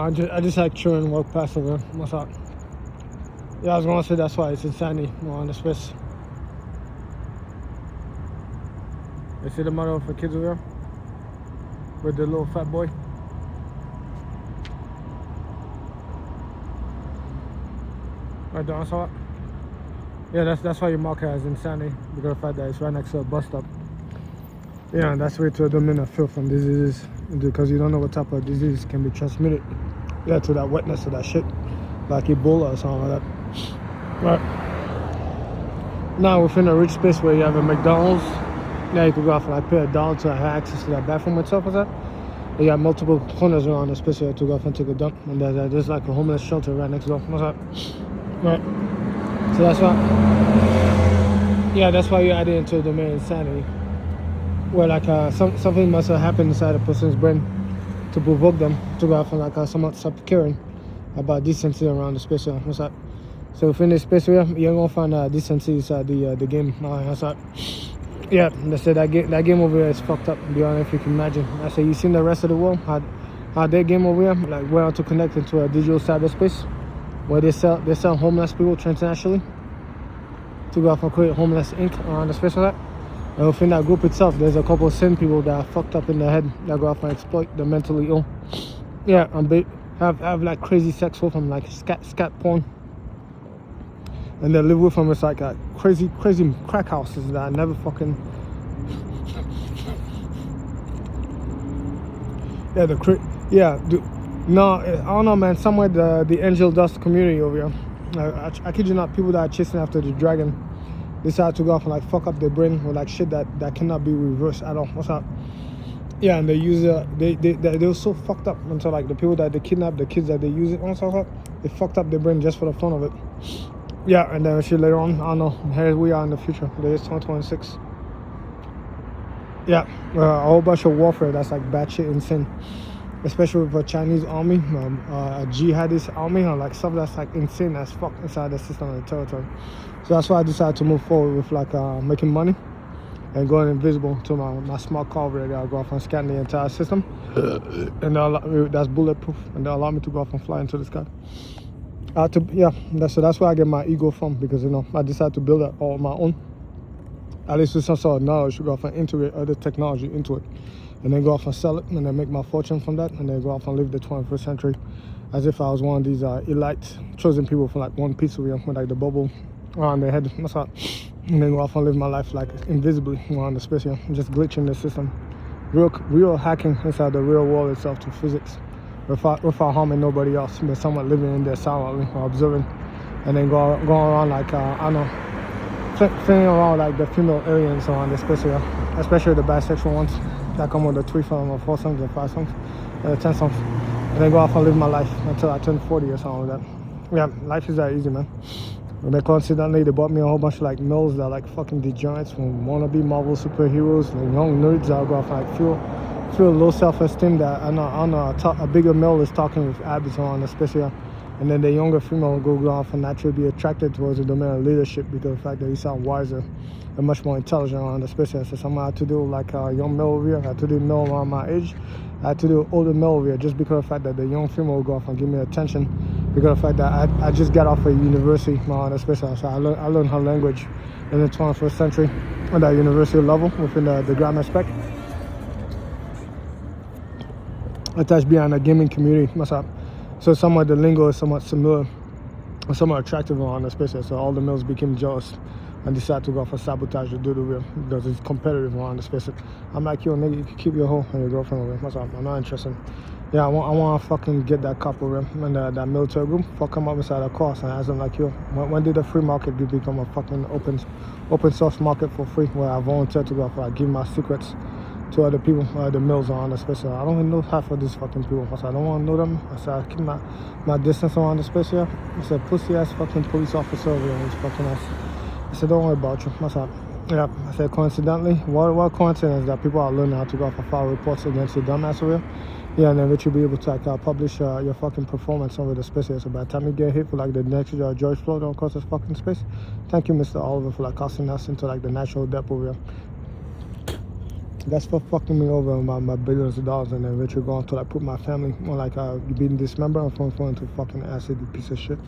I just like children walk past over. What's up? Yeah, I was gonna say that's why it's insanity on the space. You see the mother of the kids over there with the little fat boy. Right there, I saw it. Yeah, that's why you mark it as insanity because of the fact that it's right next to a bus stop. Yeah, and that's way to eliminate filth from diseases because you don't know what type of disease can be transmitted. Yeah, to that wetness of that shit, like Ebola or something like that. Right. Now within a rich space where you have a McDonald's, now you could go off and like pay $1 to have access to that bathroom itself or that. You got multiple corners around the space here to go off and take a dump, and there's like a homeless shelter right next door. What's up? Right. So that's why. Yeah, that's why you add it into the domain insanity, where like something must have happened inside a person's brain to provoke them to go off and like somewhat stop caring about decency around the space here. What's up? So within this space here, you're gonna find decency inside the game. What's up? Yeah, they said that game over here is fucked up beyond if you can imagine. I said, you seen the rest of the world? How their game over here, like we're to connect into a digital cyberspace where they sell homeless people internationally to go off and create homeless Inc. around the space like that. And within that group itself, there's a couple of sin people that are fucked up in the head that go off and exploit the mentally ill. Yeah, and have like crazy sex with them, like scat porn. And they live with them. It's like a crazy crack houses that I never fucking. No, I don't know, man. Somewhere the angel dust community over here. I kid you not, people that are chasing after the dragon decide to go off and like fuck up their brain with like shit that cannot be reversed at all. What's up? Yeah, and they use they were so fucked up until like the people that they kidnap, the kids that they use it on, so they fucked up their brain just for the fun of it. Yeah, and then shit later on, I don't know, here we are in the future, the year 2026. Yeah, a whole bunch of warfare that's like batshit insane, especially with a Chinese army, a jihadist army, or like stuff that's like insane as fuck inside the system and the territory. So that's why I decided to move forward with like making money and going invisible to my smart car over there. I'll go off and scan the entire system, and that's bulletproof, and they'll allow me to go off and fly into the sky. That's where I get my ego from, because I decided to build it all on my own, at least with some sort of knowledge, to go off and integrate other technology into it, and then go off and sell it, and then make my fortune from that, and then go off and live the 21st century as if I was one of these elite chosen people for like one piece of with like the bubble around their head. That's how, and then go off and live my life like invisibly around the space here, just glitching the system, real hacking inside the real world itself to physics, without harming nobody else, but someone living in there silently or observing, and then going around like I don't know, flying around like the female aliens around the space here, especially the bisexual ones that come with the 3 songs or 4 songs or 5 songs or 10 songs, and then go off and live my life until I turn 40 or something like that. Yeah, life is that easy, man. And then coincidentally, they bought me a whole bunch of like males that are like fucking degenerates who wanna be Marvel superheroes, and young nerds that go off and like feel low self-esteem that I know a bigger male is talking with abs on, especially, and then the younger female will go off and naturally be attracted towards the domain of leadership because of the fact that you sound wiser and much more intelligent on the space. So somehow I had to do like a young male over here, I had to do a male around my age, I had to do older male over here, just because of the fact that the young female will go off and give me attention because of the fact that I just got off of university on the space. So I learned her language in the 21st century at that university level within the grammar spec. Attached behind a gaming community. What's up? So somewhat the lingo is somewhat similar, or somewhat attractive on the space. So all the males became jealous and decided to go off and sabotage the doodle wheel because it's competitive on the space. I'm like, yo, nigga, you can keep your hoe and your girlfriend over. What's up? I'm not interested. Yeah, I want to fucking get that couple and that military group, fuck them up inside a course and ask them like, yo, when did the free market become a fucking open source market for free, where I volunteer to go off and like, give my secrets to other people, the mills on the space. I don't even know half of these fucking people. I said, I don't want to know them. I said, I keep my distance around the space here. I said, pussy ass fucking police officer over here, he's fucking ass. I said, don't worry about you. I said, yeah. I said, coincidentally, what coincidence that people are learning how to go off and file reports against your dumbass over here. Yeah, and then that you'll be able to like, publish your fucking performance over the space here. So by the time you get hit for like the next George Floyd across this fucking space, thank you, Mr. Oliver, for like casting us into like the natural depth over here. That's for fucking me over on my billions of dollars, and then Richard going to like put my family on like you being dismembered and phone to fucking acid, you piece of shit.